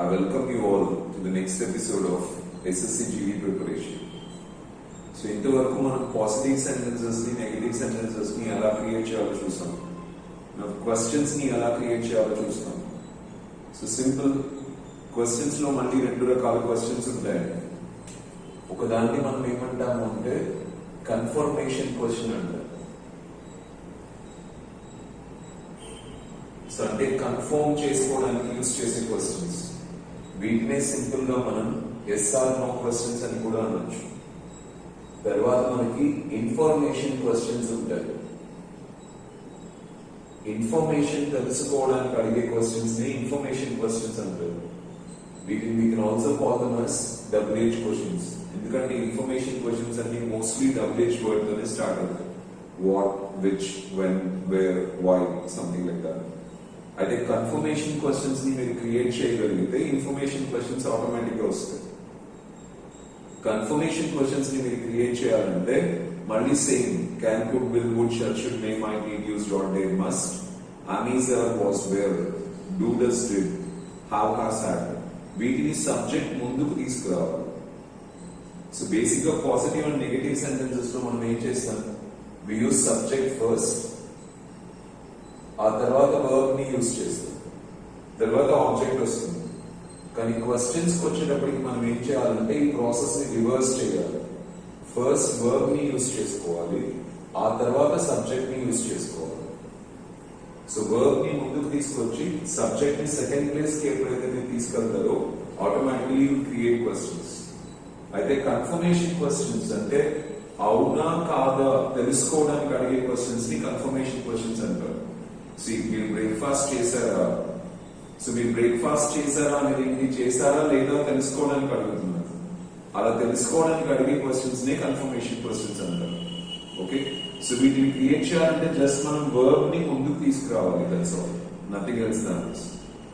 I welcome you all to the next episode of SSC GD preparation. So ఇంతవరకు మనం positive sentences ని negative sentences ని ఎలా create చేయాలో చూసాం. క్వశ్చన్స్ ని ఎలా క్రియేట్ చేయాలో చూస్తాం. సో సింపుల్ క్వశ్చన్స్ లో మళ్ళీ రెండు రకాల క్వశ్చన్స్ ఉంటాయండి. ఒకదాన్ని మనం ఏమంటాము అంటే కన్ఫర్మేషన్ క్వశ్చన్ అంటారు. సో అంటే కన్ఫర్మ్ చేసుకోవడానికి యూజ్ చేసే క్వశ్చన్స్. వీటినే సింపుల్ గా మనం ఎస్ ఆర్ నో క్వశ్చన్స్ అని కూడా అనొచ్చు. తర్వాత మనకి ఇన్ఫర్మేషన్ క్వశ్చన్స్ ఉంటాయి. ఇన్ఫర్మేషన్ తెలుసుకోవడానికి అడిగే క్వశ్చన్స్ ని ఇన్ఫర్మేషన్ క్వశ్చన్స్ అంటారు. వీటిని we can also call them as WH questions. ఎందుకంటే ఇన్ఫర్మేషన్ క్వశ్చన్స్ అన్ని మోస్ట్లీ WH వర్డ్ తోనే స్టార్ట్ అవుతాయి. What, which, when, where, why, something like that. అయితే కన్ఫర్మేషన్ క్వశ్చన్స్ ని మీరు క్రియేట్ చేయగలిగితే ఇన్ఫర్మేషన్ క్వశ్చన్స్ ఆటోమేటిక్ గా వస్తాయి. కన్ఫర్మేషన్ క్వశ్చన్స్ ని మీరు క్రియేట్ చేయాలంటే మళ్ళీ same can, could, will, would, shall, should, may, might, need, use, ought, dare, must, am, is, are, was, were, do, does, did, have, has, had. వీటిని subject ముందుకు తీసుకురావాలి. So basic గా positive and negative sentences లో మనం ఏం చేస్తాం, we use subject first, ఆ తర్వాత వర్బ్ ని యూజ్ చేస్తాం, తర్వాత ఆబ్జెక్ట్ వస్తుంది. కానీ క్వశ్చన్స్ కి వచ్చేటప్పటికి మనం ఏం చేయాలంటే ఈ ప్రాసెస్ ని రివర్స్ చేయాలి. ఫస్ట్ వర్బ్ ని యూజ్ చేసుకోవాలి, ఆ తర్వాత సబ్జెక్ట్ ని యూజ్ చేసుకోవాలి. సో వర్బ్ ని ముందుకు తీసుకొచ్చి సబ్జెక్ట్ ని సెకండ్ ప్లేస్ కి ఎప్పుడైతే మీరు తీసుకెళ్తారో ఆటోమేటిక్లీ యూ క్రియేట్ క్వశ్చన్స్. అయితే కన్ఫర్మేషన్ క్వశ్చన్స్ అంటే అవునా కాదా తెలుసుకోవడానికి అడిగే క్వశ్చన్స్ ని కన్ఫర్మేషన్ క్వశ్చన్స్ అంటారు. మీరు బ్రేక్ఫాస్ట్ చేశారా, సో మీరు బ్రేక్ఫాస్ట్ చేశారా అనేది ఏంటి, చేశారా లేదా తెలుసుకోవడానికి అడుగుతున్నారు. అలా తెలుసుకోవడానికి అడిగే క్వశ్చన్స్ నే కన్ఫర్మేషన్ క్వశ్చన్స్ అంటారు. ఓకే, సో వీటిని క్రియేట్ చేయాలంటే జస్ట్ మనం వర్బ్ ని ముందుకు తీసుకురావాలి, that's all, nothing else than this.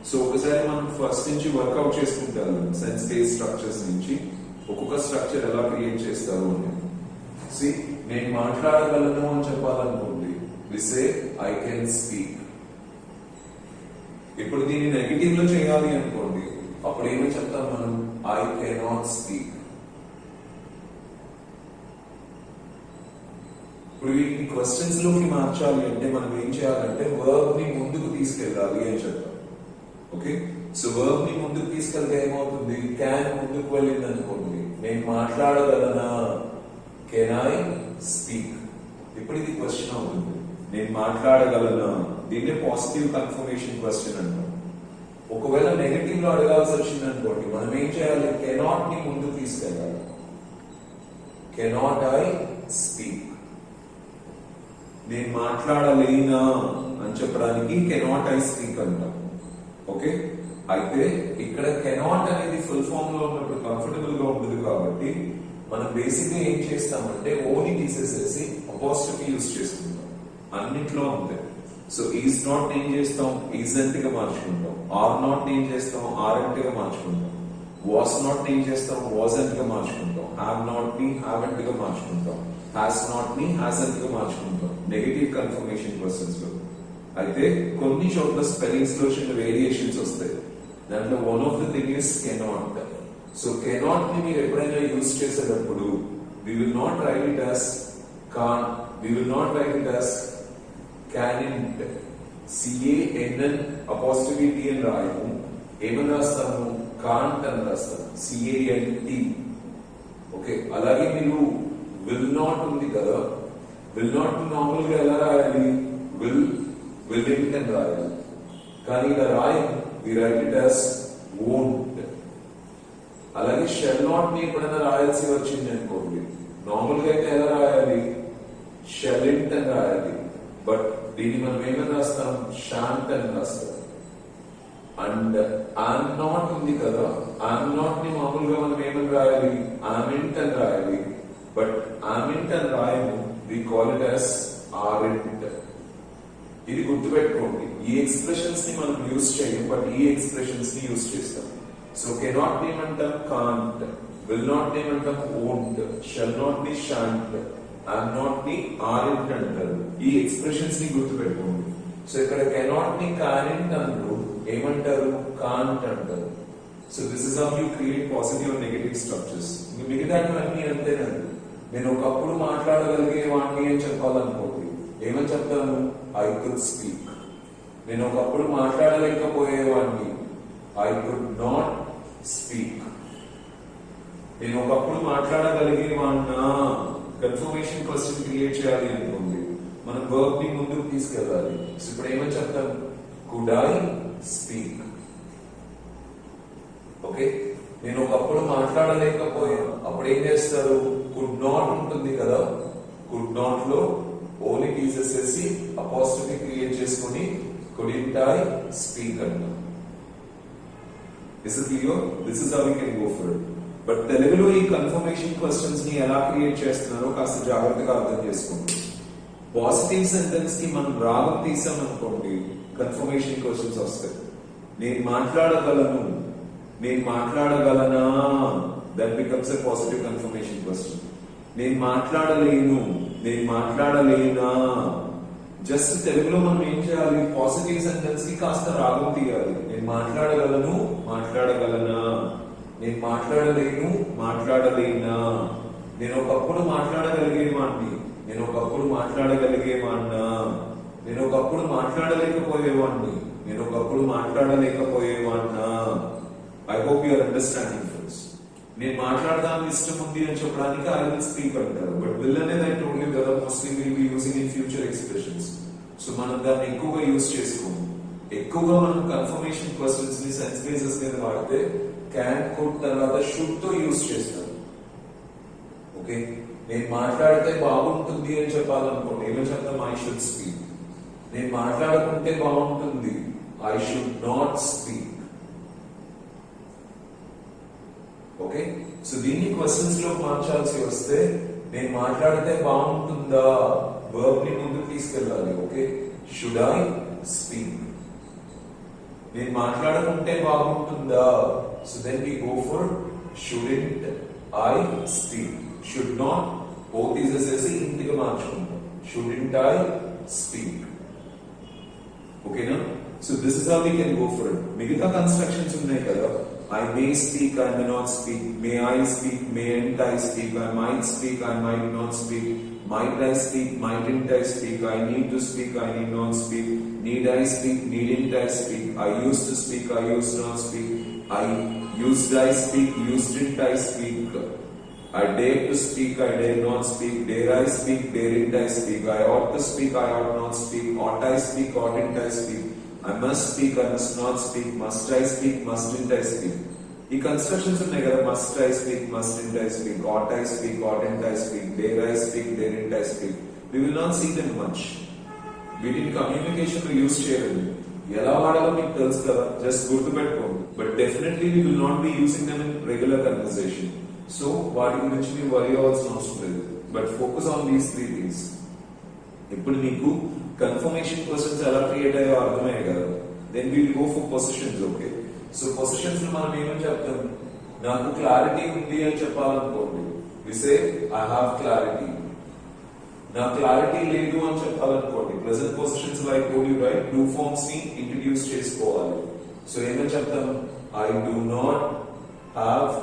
So ఒకసారి మనం ఫస్ట్ నుంచి వర్కౌట్ చేసుకుంటారు సెన్స్ బేస్డ్ స్ట్రక్చర్స్ నుంచి ఒక్కొక్క స్ట్రక్చర్ ఎలా క్రియేట్ చేస్తారు అని. సి నేను మాట్లాడగలను అని చెప్పాలనుకోండి, we say I can speak. ఇప్పుడు దీన్ని నెగటివ్ లో చేయాలి అనుకోండి, అప్పుడు ఏమో చెప్తాం మనం, ఐ కెనాట్ స్పీక్. ఇప్పుడు వీటిని క్వశ్చన్స్ లోకి మార్చాలి అంటే మనం ఏం చేయాలంటే వర్బ్ ని ముందుకు తీసుకెళ్ళాలి అని చెప్తాం. ఓకే, సో వర్బ్ ని ముందుకు తీసుకెళ్తే ఏమవుతుంది, క్యాన్ ముందుకు వెళ్ళింది అనుకోండి, నేను మాట్లాడగలనా, కెన్ ఐ స్పీక్. ఇప్పుడు ఇది క్వశ్చన్ అవుతుంది, నేను మాట్లాడగలనా. దీన్నే పాజిటివ్ కన్ఫర్మేషన్ క్వశ్చన్ అంటాం. ఒకవేళ నెగటివ్ లో అడగాల్సి వచ్చింది అనుకోండి, మనం ఏం చేయాలి, కెనాట్ ని ముందుకు తీసుకెళ్ళాలి. Cannot I speak. నేను మాట్లాడలేనా అని చెప్పడానికి కెనాట్ ఐ స్పీక్ అంటాం. ఓకే, అయితే ఇక్కడ కెనాట్ అనేది ఫుల్ ఫామ్ లో ఉన్నప్పుడు కంఫర్టబుల్ గా ఉంటుంది కాబట్టి మనం బేసిక్ గా ఏం చేస్తామంటే ఓని తీసేసేసి అపాస్ట్రఫీ యూజ్ చేసుకుంటాం. అన్నిట్లో అంతే. సో ఈజ్ నాట్ ఏం చేస్తాం, ఈజెంట్ గా మార్చుకుంటాం. ఆర్ నాట్ ఏం చేస్తాం, ఆర్ఎంట్ గా మార్చుకుంటాం. వాస్ నాట్ ఏం చేస్తాం, వాజెంట్ గా మార్చుకుంటాం. హ్యావ్ నాట్ ని హ్యావెంట్ గా మార్చుకుంటాం. హ్యాస్ నాట్ ని హ్యాసెంట్ గా మార్చుకుంటాం నెగటివ్ కన్ఫర్మేషన్ క్వశ్చన్స్ లో. అయితే కొన్ని చోట్ల స్పెల్లింగ్స్ లో చిన్న వేరియేషన్స్ వస్తాయి. దాంట్లో one of the thing is cannot. So cannot ని మీరు ఎప్పుడైనా యూజ్ చేసేటప్పుడు we will not write it as can't, we will not write it as can't, CANN apostrophe T అని రాయము. ఏమని రాస్తాము, can't అని రాస్తాము, CANT. ఓకే, అలాగే మీరు will not ఉంది కదా, will not నార్మల్ గా ఎలా రాయాలి, willing అని రాయాలి. కానీ ఇలా రాయము, we write it as won't. అలాగే షెల్ నాట్ ని ఎప్పుడైనా రాయాల్సి వచ్చింది అనుకోండి, నార్మల్ గా అయితే ఎలా రాయాలి, షెలింట్ అని రాయాలి. బట్ దీన్ని మనం ఏమని రాస్తాం, షాంట్ అని రాస్తాం. అండ్ ఐఎమ్ నాట్ ఉంది కదా, ఐఎమ్ నాట్ ని మామూలుగా మనం ఏమని రాయాలి, ఆమెంట్ అని రాయాలి. బట్ ఆమెంట్ అని రాయము, we call it as aren't. ఇది గుర్తుపెట్టుకోండి, ఈ ఎక్స్ప్రెషన్స్ ని మనం యూజ్ చేయం, బట్ ఈ ఎక్స్ప్రెషన్స్ ని యూజ్ చేస్తాం. సో కెనాట్ ని ఏమంటాం కాంట్, విల్ నాట్ ని ఏమంటాం వోంట్, షల్ నాట్ ని షాంట్, ఐఎమ్ నాట్ ని ఆరెంట్ అంటారు. ఈ ఎక్స్ప్రెషన్స్ ని గుర్తుపెట్టుకోండి. సో ఇక్కడ కెనాట్ ని కారెంట్ అంటారు, ఏమంటారు, కాంట్ అంటారు. So this is how you create positive and negative structures. మిగతావన్నీ అంతేనండి. నేను ఒకప్పుడు మాట్లాడగలిగే వాడిని అని చెప్పాలనుకోండి, ఏమని చెప్తాను? I could speak. నేను ఒకప్పుడు మాట్లాడలేకపోయేవాడిని, ఐ కుడ్ నాట్ స్పీక్. నేను ఒకప్పుడు మాట్లాడగలిగేవాడినా, కన్ఫర్మేషన్ క్వశ్చన్ క్రియేట్ చేయాలి అనుకోండి, మనం వర్బ్ ని ముందుకు తీసుకెళ్ళాలి. సో ఇప్పుడు ఏమని చెప్తాం? Could I speak. ఓకే, నేను ఒకప్పుడు మాట్లాడలేకపోయాను, అప్పుడు ఏం చేస్తారు? కుడ్ నాట్ ఉంటుంది కదా, కుడ్ నాట్ లో ఓన్లీ తీసేసేసి అపాస్ట్రఫీ క్రియేట్ చేసుకొని కుడింట్ ఐ స్పీక్ అంటాం. Is it clear? This is how we can go for it. But తెలుగులో ఈ కన్ఫర్మేషన్ క్వశ్చన్స్ ని ఎలా క్రియేట్ చేస్తున్నారో కాస్త జాగ్రత్తగా అర్థం చేసుకోండి. పాజిటివ్ సెంటెన్స్ కి మనం రాగం తీసామనుకోండి, కన్ఫర్మేషన్ క్వశ్చన్స్ వస్తాయి. నేను మాట్లాడగలను, నేను మాట్లాడగలనా, that becomes a positive confirmation question. నేను మాట్లాడలేను, నేను మాట్లాడలేనా. జస్ట్ తెలుగులో మనం ఏం చేయాలి? పాజిటివ్ సెంటెన్స్ కి కాస్త రాగం తీయాలి. నేను మాట్లాడగలను, మాట్లాడగలనా. నేను మాట్లాడలేను, మాట్లాడలేనా. నేను ఒకప్పుడు మాట్లాడగలిగేవాడిని, నేను ఒకప్పుడు మాట్లాడగలిగేవాడినా. నేను ఒకప్పుడు మాట్లాడలేకపోయేవాడిని, నేను ఒకప్పుడు మాట్లాడలేకపోయేవాడినా. I hope you are understanding friends. నేను మాట్లాడదానికి ఇష్టం ఉంది అని చెప్పడానికి ఐ విల్ స్పీక్ అంటారు. బట్ విల్ అనేది ఐ టోల్డ్ యు కదా, mostly will be using in future expressions. So మనం దాన్ని ఎక్కువగా యూజ్ చేసుకోము. ఎక్కువగా మనం కన్ఫర్మేషన్ క్వశ్చన్స్ ని సెన్స్ బేసెస్ మీద వాడితే క్యాన్, కుడ్ తర్వాత షుడ్ తో యూజ్ చేస్తారు. ఓకే, నేను మాట్లాడితే బాగుంటుంది అని చెప్పాలనుకోండి, ఏమో చెప్తాం? I should speak. నేను మాట్లాడుకుంటే బాగుంటుంది, I should not speak. Okay, so దీన్ని క్వశ్చన్స్ లో మార్చాల్సి వస్తే నేను మాట్లాడితే బాగుంటుందా, వర్బ్ ని ముందుకు తీసుకెళ్ళాలి. Okay, should I speak. నేను మాట్లాడుకుంటే బాగుంటుందా, so then we go for shouldn't I speak. Should not both తీసేసేసి ఇంటికి మార్చుకుంటాం. Shouldn't I speak. ఓకేనా? So this is how we can go for it. మిగతా కన్స్ట్రక్షన్స్ ఉన్నాయి కదా, I may speak, I may not speak. May I speak, mayn't I speak. I might speak, I might not speak. Might I speak, mightn't I speak. I need to speak, I need not speak. Need I speak, needn't I speak. I used to speak, I used not speak. Used I speak, usedn't I speak. I dare to speak, I dare not speak. Dare I speak, daren't I speak. I ought to speak, I ought not speak. Ought I speak, oughtn't I speak. I must speak, I must not speak. Must I speak, mustn't I speak. ఈ constructions ఉన్నాయి కదా, must I speak, mustn't I speak, ought I speak, oughtn't I speak, dare I speak, daren't I speak. We will not see them much. వీటిని communication లో use చేయలేదు. ఎలా వాడాలో మీకు తెలుసు కదా, జస్ట్ గుర్తుపెట్టుకోండి. But definitely we will not be using them in regular conversation. So వాటి గురించి మీరు వరీ అవ్వాల్సిన అవసరం లేదు. But focus on these 3 things. ఇప్పుడు మీకు కన్ఫర్మేషన్ క్వశ్చన్స్ ఎలా క్రియేట్ అయ్యో అర్థమయ్యాయి కదా, then will go for positions. ఓకే, సో పొజిషన్స్ లో మనం ఏమని చెప్తాం? నాకు క్లారిటీ ఉంది అని చెప్పాలనుకోండి, we say I have clarity. నాకు క్లారిటీ లేదు అని చెప్పాలనుకోండి, present positions like told you right, do forms ని ఇంట్రడ్యూస్ చేసుకోవాలి. సో ఏమని చెప్తాం? I do not have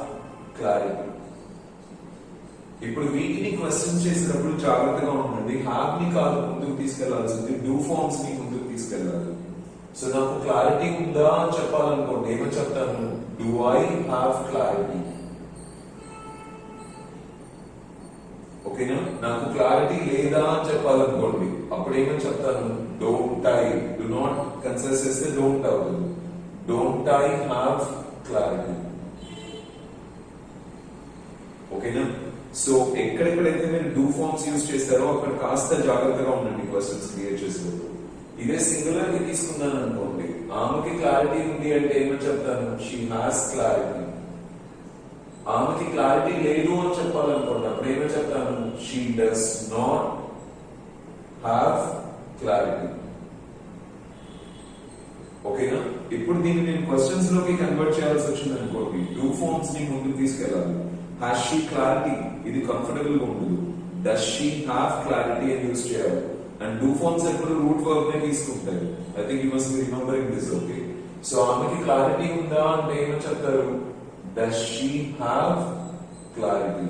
clarity. ఇప్పుడు వీటిని క్వశ్చన్ చేసినప్పుడు జాగ్రత్తగా ఉండండి. హ్యావ్ ని కాదు ముందుకు తీసుకెళ్లాల్సింది, డూ ఫార్మ్స్ ని ముందుకు తీసుకెళ్లాలి. సో నాకు క్లారిటీ ఉందా అని చెప్పాలనుకోండి, ఏమని చెప్తాను? Do I have clarity. ఓకేనా? నాకు క్లారిటీ లేదా అని చెప్పాలనుకోండి, అప్పుడు ఏమని చెప్తాను? Don't I. Do not consider చేస్తే డోంట్ అవుతుంది. Don't I have clarity. ఓకేనా? సో ఎక్కడెక్కడైతే మీరు డూ ఫార్మ్స్ యూజ్ చేస్తారో అక్కడ కాస్త జాగ్రత్తగా ఉండండి క్వశ్చన్స్ క్రియేట్ చేసినప్పుడు. ఇదే సింగులర్ కి తీసుకున్నాను అనుకోండి, ఆమెకి క్లారిటీ ఉంది అంటే ఏమని చెప్తాను? She has clarity. ఆమెకి క్లారిటీ లేదు అని చెప్పాలనుకోండి, అప్పుడు ఏమని చెప్తాను? She does not have clarity. ఓకేనా? ఇప్పుడు దీన్ని నేను క్వశ్చన్స్ లోకి కన్వర్ట్ చేయాల్సి వచ్చింది అనుకోండి, డూ ఫార్మ్స్ ని ముందుకు తీసుకెళ్ళాలి. హ్యాస్ షీ క్లారిటీ, ఇది కంఫర్టబుల్ గా ఉండదు. డస్ షీ హ్యావ్ క్లారిటీ అని యూజ్ చేయాలి. అండ్ డూ ఫార్మ్స్ ఎప్పుడు రూట్ వర్బ్ నే తీసుకుంటాయి. I think you must be remembering this. Okay, so ఆమెకి క్లారిటీ ఉందా అంటే ఏమని చెప్తారు? Does she have clarity.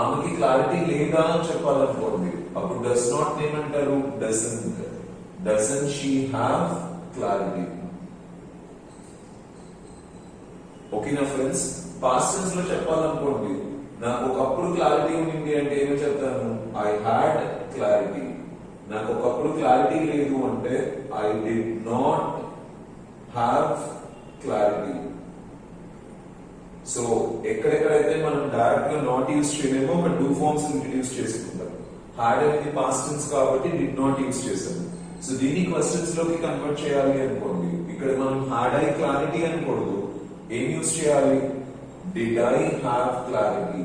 ఆమెకి క్లారిటీ లేదా అని చెప్పాలనుకోండి, అప్పుడు డస్ నాట్ ఏమంటారు? Doesn't. Doesn't she have clarity. ఓకేనా ఫ్రెండ్స్? పాస్ట్ టెన్స్ లో చెప్పాలనుకోండి, నాకు ఒకప్పుడు క్లారిటీ ఉంది అంటే ఏమో చెప్తాను? I had clarity. నాకు ఒకప్పుడు క్లారిటీ లేదు అంటే I did not have clarity. So ఎక్కడెక్కడైతే మనం డైరెక్ట్ గా నాట్ యూజ్ చేయలేమో ఒక డూ ఫార్మ్స్ ఇంట్రడ్యూస్ చేసుకుంటాం. హ్యాడ్ అనేది పాస్ట్ టెన్స్ కాబట్టి డిడ్ నాట్ యూజ్ చేసాము. సో దీన్ని క్వశ్చన్స్ లోకి కన్వర్ట్ చేయాలి అనుకోండి, ఇక్కడ మనం హ్యాడ్ ఐ క్లారిటీ అనకూడదు, ఏం యూజ్ చేయాలి? Did I have clarity.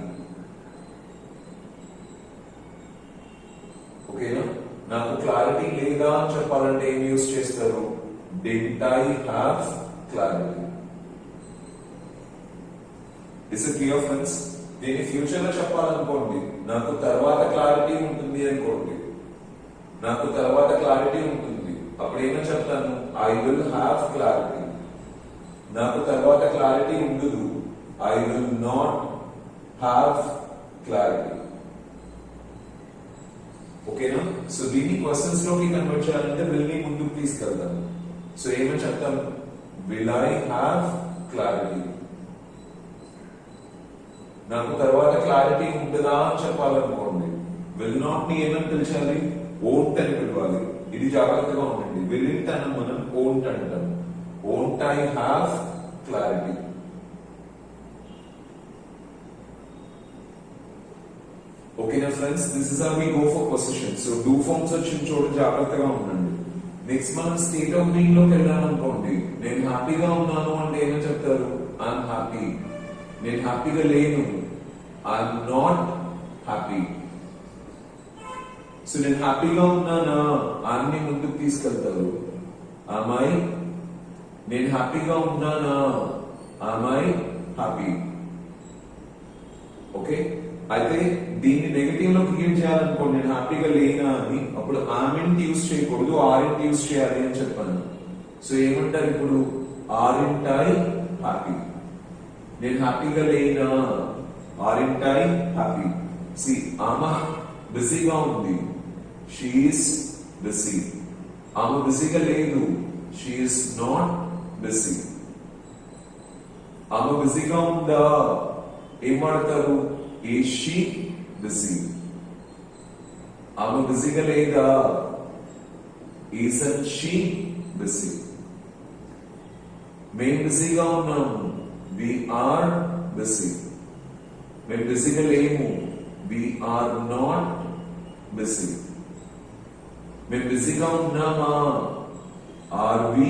ఓకేనా? నాకు క్లారిటీ లేదా అని చెప్పాలంటే ఏం యూజ్ చేస్తారు? Did I have clarity. Is it clear friends? దీన్ని ఫ్యూచర్ లో చెప్పాలనుకోండి, నాకు తర్వాత క్లారిటీ ఉంటుంది అనుకోండి, నాకు తర్వాత క్లారిటీ ఉంటుంది, అప్పుడు ఏమని చెప్తాను? I will have clarity. నాకు తర్వాత క్లారిటీ ఉండదు, I will not have clarity. ఓకేనా? సో దీన్ని క్వశ్చన్స్ లోకి కన్వర్ట్ చేయాలంటే విల్ ని ముందుకు తీసుకెళ్తాం. సో ఏమని చెప్తాం? Will I have clarity. నాకు తర్వాత క్లారిటీ ఉంటుందా అని చెప్పాలనుకోండి, విల్ నాట్ ని ఏమని పిలిచాలి? ఓంట్ అని పిలవాలి. ఇది జాగ్రత్తగా ఉండండి. విల్ ఇంట్ అని మనం ఓంట్ అంటాం. Won't I have clarity. ఓకేనా friends? This is how we go for position. So do forms వచ్చిన చోట జాగ్రత్తగా ఉండండి. నెక్స్ట్ మనం స్టేట్ ఆఫ్ బీయింగ్ లోకి వెళ్ళామనుకోండి, నేను హ్యాపీగా ఉన్నాను అంటే ఏమని చెప్తారు? I'm happy. నేను హ్యాపీగా లేను, ఐఎమ్ నాట్ హ్యాపీ. సో నేను హ్యాపీగా ఉన్నానా అన్ని ముందుకు తీసుకెళ్తారు. ఐ నేను హ్యాపీగా ఉన్నానా? I happy. ఓకే, అయితే దీన్ని నెగటివ్ లో క్రియేట్ చేయాలనుకోండి, నేను హ్యాపీగా లేనా అని, అప్పుడు ఆమెంట్ యూజ్ చేయకూడదు, ఆరింట్ యూజ్ చేయాలి అని చెప్పాను. సో ఏమంటారు ఇప్పుడు? ఆరింట్ ఐ హ్యాపీ. నేను హ్యాపీగా లేనా? ఆరింట్ ఐ హ్యాపీ. సి ఆమె బిజీగా ఉంది, షీఈస్ బిజీ. ఆమె బిజీగా లేదు, షీఈస్ నాట్ బిజీ. ఆమె బిజీగా ఉందా? ఏం వాడతారు? Is she busy. ఆమె బిజీగా లేదా? Isn't she busy. మేము బిజీగా ఉన్నాము, వి ఆర్ బిజీ. మేము బిజీగా లేము, వి ఆర్ నాట్ బిజీ. మేము బిజీగా ఉన్నామా? Are we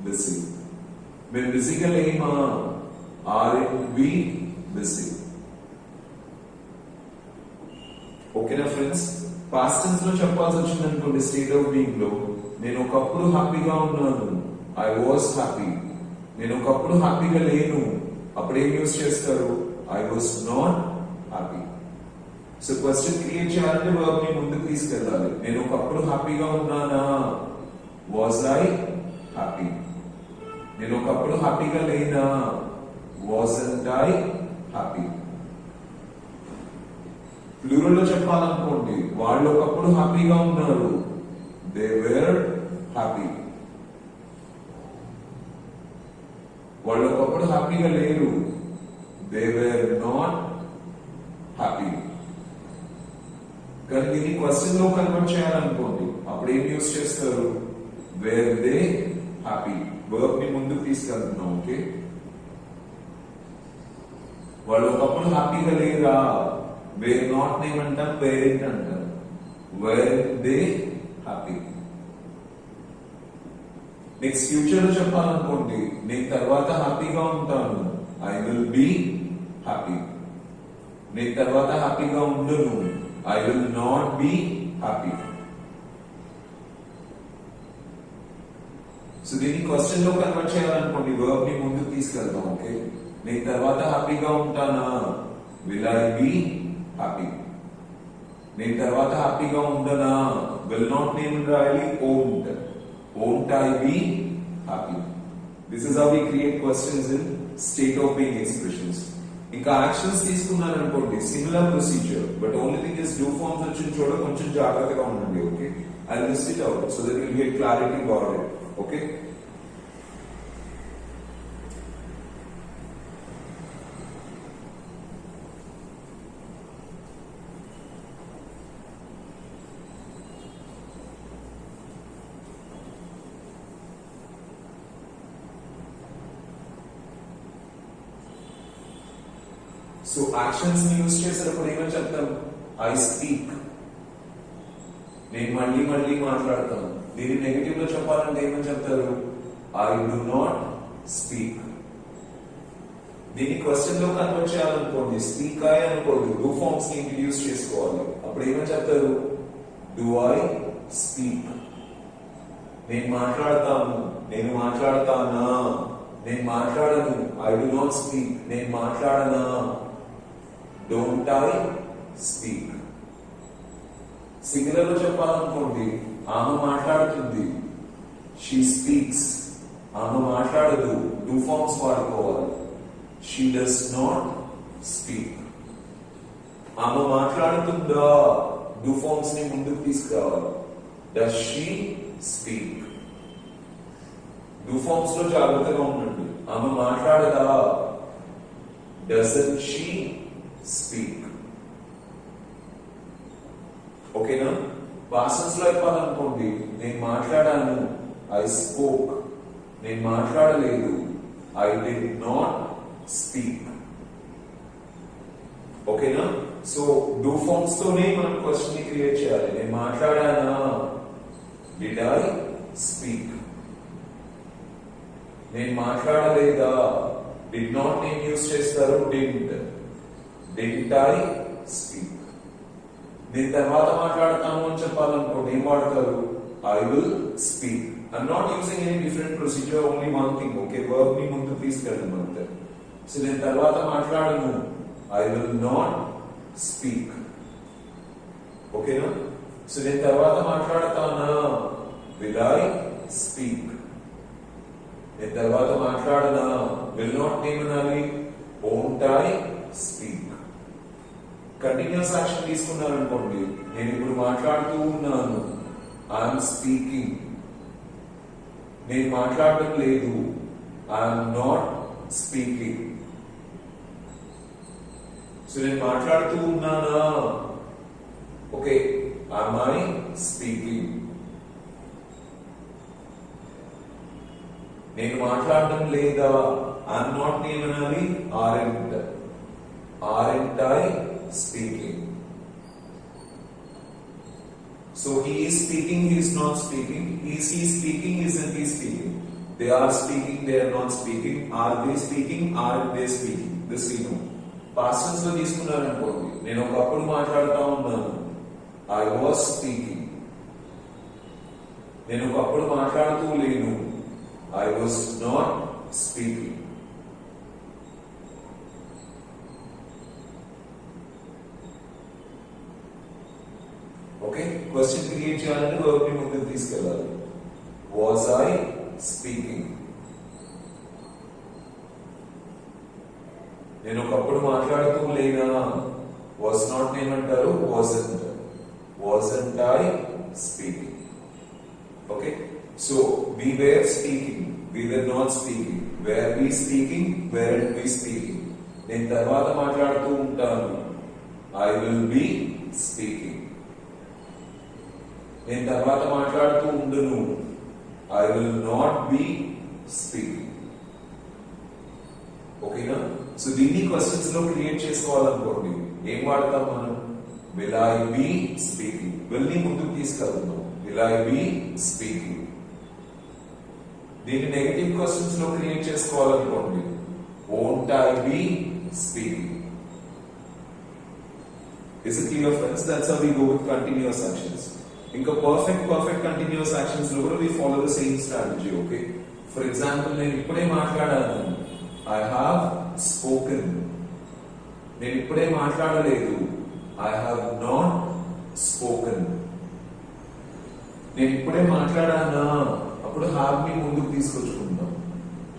busy. మేము బిజీగా లేమా? Are we busy. ఓకేనా ఫ్రెండ్స్? పాస్ట్ టెన్స్ లో చెప్పాల్సి వచ్చింది అనుకోండి, స్టేట్ ఆఫ్ బీయింగ్ లో, నేను ఒకప్పుడు హ్యాపీగా ఉన్నాను, ఐ వాజ్ హ్యాపీ. నేను ఒకప్పుడు హ్యాపీగా లేను, అప్పుడు ఏం యూజ్ చేస్తారు? I was not happy. So question create చేయాలంటే వర్బ్ ని ముందుకు తీసుకెళ్ళాలి. నేను ఒకప్పుడు హ్యాపీగా ఉన్నానా? Was I happy. నేను ఒకప్పుడు హ్యాపీగా లేనా? Wasn't I happy. ప్లూరల్ లో చెప్పాలనుకోండి, వాళ్ళు ఒకప్పుడు హ్యాపీగా ఉన్నారు, దే వేర్ హ్యాపీ. వాళ్ళు ఒకప్పుడు హ్యాపీగా లేరు, దే వేర్ నాట్ హ్యాపీ. కానీ దీన్ని క్వశ్చన్ లో కన్వర్ట్ చేయాలనుకోండి, అప్పుడు ఏం యూజ్ చేస్తారు? Where they happy. వర్బ్ ని ముందుకు తీసుకెళ్తున్నాం. ఓకే, వాళ్ళు ఒకప్పుడు హ్యాపీగా లేరా? వేర్ నాట్ ఏమంటాం? వేరింట్ అంటాం. Where they happy. Next future లో చెప్పాలనుకోండి, నేను తర్వాత హ్యాపీగా ఉంటాను, ఐ విల్ బి హ్యాపీ. నేను తర్వాత హ్యాపీగా ఉండను, I will not be happy. So దీన్ని క్వశ్చన్ లో కన్వర్ట్ చేయాలనుకోండి, వర్బ్ ని ముందుకు తీసుకెళ్తాం. ఓకే, నేను తర్వాత హ్యాపీగా ఉంటానా? Will I be happy. నేను తర్వాత హ్యాపీగా ఉండనా? విల్ నాట్ నేమ్ రాయాలి, won't. Won't I be happy. This is how we create questions in state of being expressions. ఇంకా యాక్షన్స్ తీసుకున్నాను అనుకోండి, similar procedure, but only thing is do forms వచ్చిన చోట కొంచెం జాగ్రత్తగా ఉండండి. Okay, I list it out so that will get clarity about it. Okay, so actions ని use చేసేటప్పుడు ఏమని చెప్తాం? ఐ స్పీక్, నేను మళ్ళీ మళ్ళీ మాట్లాడతాను. దీన్ని నెగటివ్ లో చెప్పాలంటే ఏమని చెప్తారు? I do not speak. దీన్ని క్వశ్చన్ లో కన్వర్ట్ చేయాలనుకోండి, స్పీక్ ఐ అనుకోండి, డూ ఫార్మ్స్ ని ఇంట్రడ్యూస్ చేసుకోవాలి. అప్పుడు ఏమని చెప్తారు? Do I speak. నేను మాట్లాడతాను, నేను మాట్లాడతానా, నేను మాట్లాడను. ఐ డు నాట్ స్పీక్, నేను మాట్లాడనా. Don't I speak. సింగులర్ లో చెప్పాలనుకోండి, ఆమె మాట్లాడుతుంది, షీ స్పీక్స్. ఆమె మాట్లాడదు, డూ ఫార్మ్స్ వాడుకోవాలి. She does not speak. ఆమె మాట్లాడుతుందా, డూ ఫార్మ్స్ ని ముందుకు తీసుకురావాలి. Does she speak. Do forms లో జాగ్రత్తగా ఉండండి. ఆమె మాట్లాడదా, డజంట్ షీ స్పీక్. ఓకేనా? పాస్టెన్స్ లో చెప్పాలనుకోండి, నేను మాట్లాడాను, ఐ స్పోక్. నేను మాట్లాడలేదు, ఐ డిడ్ నాట్ స్పీక్. ఓకేనా? సో డూ ఫార్మ్స్ తోనే మనం క్వశ్చన్ ని క్రియేట్ చేయాలి. నేను మాట్లాడానా, డిడ్ ఐ స్పీక్. నేను మాట్లాడలేదా, డిడ్ నాట్ నేను యూజ్ చేస్తారు, డిడ్. Did I speak. నేను తర్వాత మాట్లాడతాను అని చెప్పాలనుకోండి, ఏం వాడతారు? I will speak. I'm not using any different procedure, only one thing. Okay, verb ని ముందు తీసుకెళ్ళడం అంతే. సో నేను తర్వాత మాట్లాడను, ఐ విల్ నాట్ స్పీక్. ఓకేనా? సో నేను తర్వాత మాట్లాడతానా, విల్ ఐ స్పీక్. నేను తర్వాత మాట్లాడనా, విల్ నాట్ ఏమనాలి, won't I speak. Continuous action తీసుకున్నాను అనుకోండి, నేను ఇప్పుడు మాట్లాడుతూ ఉన్నాను, ఐఎమ్ స్పీకింగ్. నేను మాట్లాడటం లేదు, ఐఎమ్ నాట్ స్పీకింగ్. సో నేను మాట్లాడుతూ ఉన్నానా, ఓకే, am I speaking? నేను మాట్లాడటం లేదా, ఐఎమ్ నాట్ ఏమనాలి, aren't. Aren't I speaking? So he is speaking, he is not speaking. Is he speaking, isn't he speaking? They are speaking, they are not speaking. Are they speaking, aren't they speaking? This we know. Past tense లో తీసుకున్నారు అనుకోండి, నేను ఒకప్పుడు మాట్లాడుతూ ఉన్నాను, I was speaking. నేను ఒకప్పుడు మాట్లాడుతూ లేను, I was not speaking. Okay, question create చేయాలంటే వర్బ్ ని ముందుకు తీసుకెళ్ళాలి. Was I speaking. నేను ఒకప్పుడు మాట్లాడుతూ లేనా, వాజ్ నాట్ ఏమంటారు, wasn't. Wasn't I speaking. Okay, so we were speaking, we were not speaking. Were we speaking, weren't we speaking. నేను తర్వాత మాట్లాడుతూ ఉంటాను, I will be speaking. నేను తర్వాత మాట్లాడుతూ ఉండను, I will not be speaking. ఓకేనా? సో దీన్ని క్వశ్చన్స్ లో క్రియేట్ చేసుకోవాలనుకోండి, ఏం వాడతాం మనం? Will I be speaking. Will ని ముందుకు తీసుకెళ్తున్నాం, విల్ ఐ బి స్పీకింగ్. దీన్ని నెగటివ్ క్వశ్చన్స్ లో క్రియేట్ చేసుకోవాలనుకోండి, won't I be speaking. Is it clear, friends? That's how we go with continuous actions. ఇంకా పర్ఫెక్ట్ కంటిన్యూస్ యాక్షన్స్ లో కూడా we follow the same strategy. Okay, for example నేను ఇప్పుడే మాట్లాడాను, I have spoken. నేను ఇప్పుడే మాట్లాడలేదు, ఐ హావ్ నాట్ స్పోకెన్. నేను ఇప్పుడే మాట్లాడానా, అప్పుడు అప్పుడు హ్యావ్ ని ముందుకు తీసుకొచ్చుకుంటాం.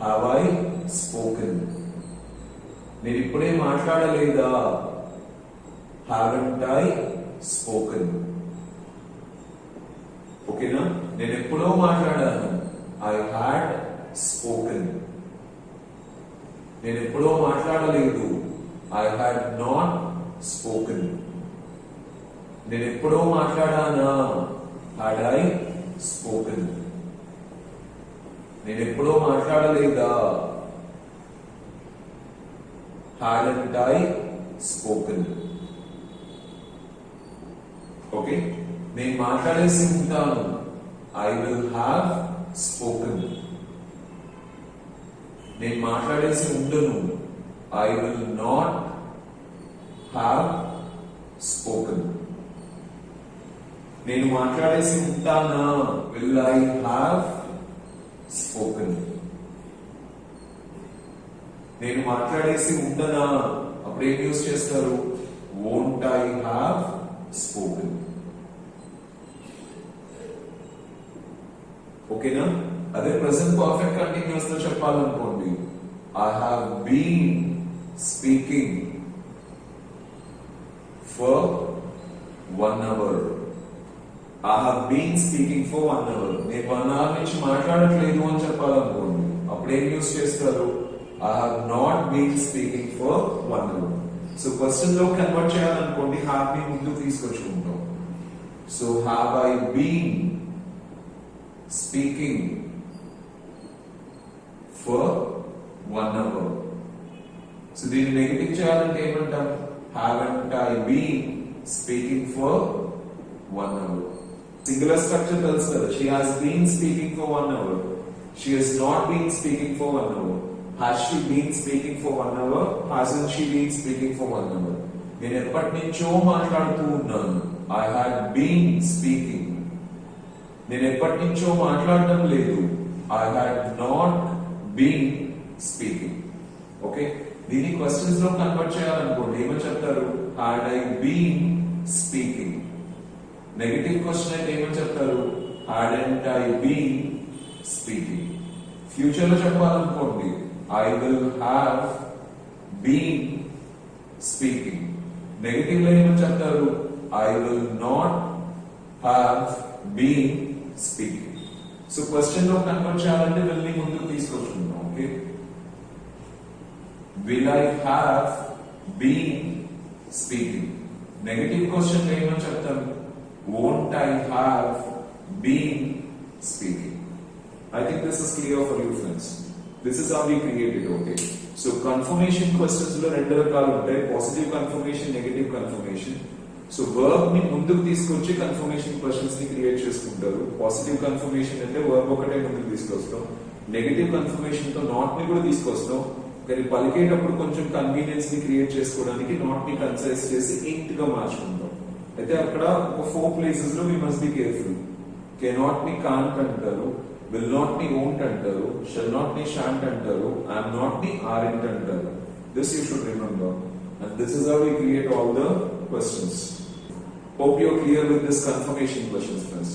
Have I spoken. నేను ఇప్పుడే మాట్లాడలేదా? haven't I spoken. ఓకేనా? నేను ఎప్పుడో మాట్లాడాను. I had spoken. నేను ఎప్పుడో మాట్లాడలేదు. I had not spoken. నేను ఎప్పుడో మాట్లాడానా? Had I spoken. నేను ఎప్పుడో మాట్లాడలేదా? Hadn't I spoken. ఓకే, నేను మాట్లాడేసి ఉంటాను. I will have spoken. నేను మాట్లాడేసి ఉండను. I will not have spoken. నేను మాట్లాడేసి ఉంటానా? Will I have spoken. నేను మాట్లాడేసి ఉండనా? అప్పుడు ఏం యూజ్ చేస్తారు? Won't I have spoken. ఓకేనా? అదే ప్రెసెంట్ పర్ఫెక్ట్ కంటిన్యూస్ లో చెప్పాలనుకోండి, I have been speaking for 1 hour. I have been speaking for 1 hour. నేను 1 hour నుంచి మాట్లాడట్లేదు అని చెప్పాలనుకోండి, అప్పుడు ఏం యూజ్ చేస్తారు? I have not been speaking for 1 hour. So question లో కన్వర్ట్ చేయాలనుకోండి, హ్యావ్ ని ముందుకు తీసుకొచ్చుకుంటాం. So have I been speaking for 1 hour. So దీన్ని నెగటివ్ చేయాలంటే ఏమంటాం? haven't I been speaking for 1 hour. Singular structure తెలుసు కదా. she has been speaking for 1 hour. she has not been speaking for 1 hour. has she been speaking for 1 hour? hasn't she been speaking for 1 hour? నేను ఎప్పటి నుంచో మాట్లాడుతూ ఉన్నాను. I had been speaking. నేను ఎప్పటి నుంచో మాట్లాడటం లేదు. I had not been speaking. Okay, దీన్ని క్వశ్చన్స్ లో కన్వర్ట్ చేయాలనుకోండి, ఏమని చెప్తారు? had I been speaking. Negative question అయితే ఏమని చెప్తారు? hadn't I been speaking. Future లో చెప్పాలనుకోండి, I will have been speaking. Negative లో ఏమని చెప్తారు? I will not have been speaking. So question లో కన్వర్ట్ చేయాలంటే will ని ముందుకు తీసుకొచ్చుకుందాం. Okay, will I have been speaking. Negative question లో ఏమని చెప్తారు? won't I have been speaking. I think this is clear for you friends. This is how we create it. Okay, so confirmation questions లో రెండు రకాలు ఉంటాయి, positive confirmation, negative confirmation. So verb ని ముందుకు తీసుకొచ్చి కన్ఫర్మేషన్ క్వశ్చన్స్ ని create చేసుకుంటారు. Positive confirmation అంటే వర్బ్ ఒకటే ముందుకు తీసుకొస్తాం. నెగటివ్ కన్ఫర్మేషన్ తో నాట్ ని కూడా తీసుకొస్తాం, కానీ పలికేటప్పుడు కొంచెం కన్వీనియన్స్ ని క్రియేట్ చేసుకోవడానికి నాట్ ని కన్సైజ్ చేసి ఇంట్ గా మార్చుకుంటాం. అయితే అక్కడ ఒక 4 ప్లేసెస్ లో we must be careful. Cannot ని కాంట్ అంటారు, will not ని won't అంటారు, shall not ని shan't అంటారు, am not ని aren't అంటారు. This you should remember, and this is how we create all the questions. Hope you are clear with this confirmation questions friends.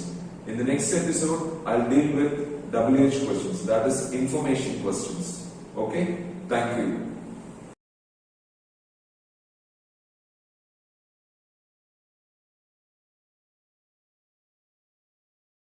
In the next episode I'll deal with WH questions, that is information questions. Okay, thank you.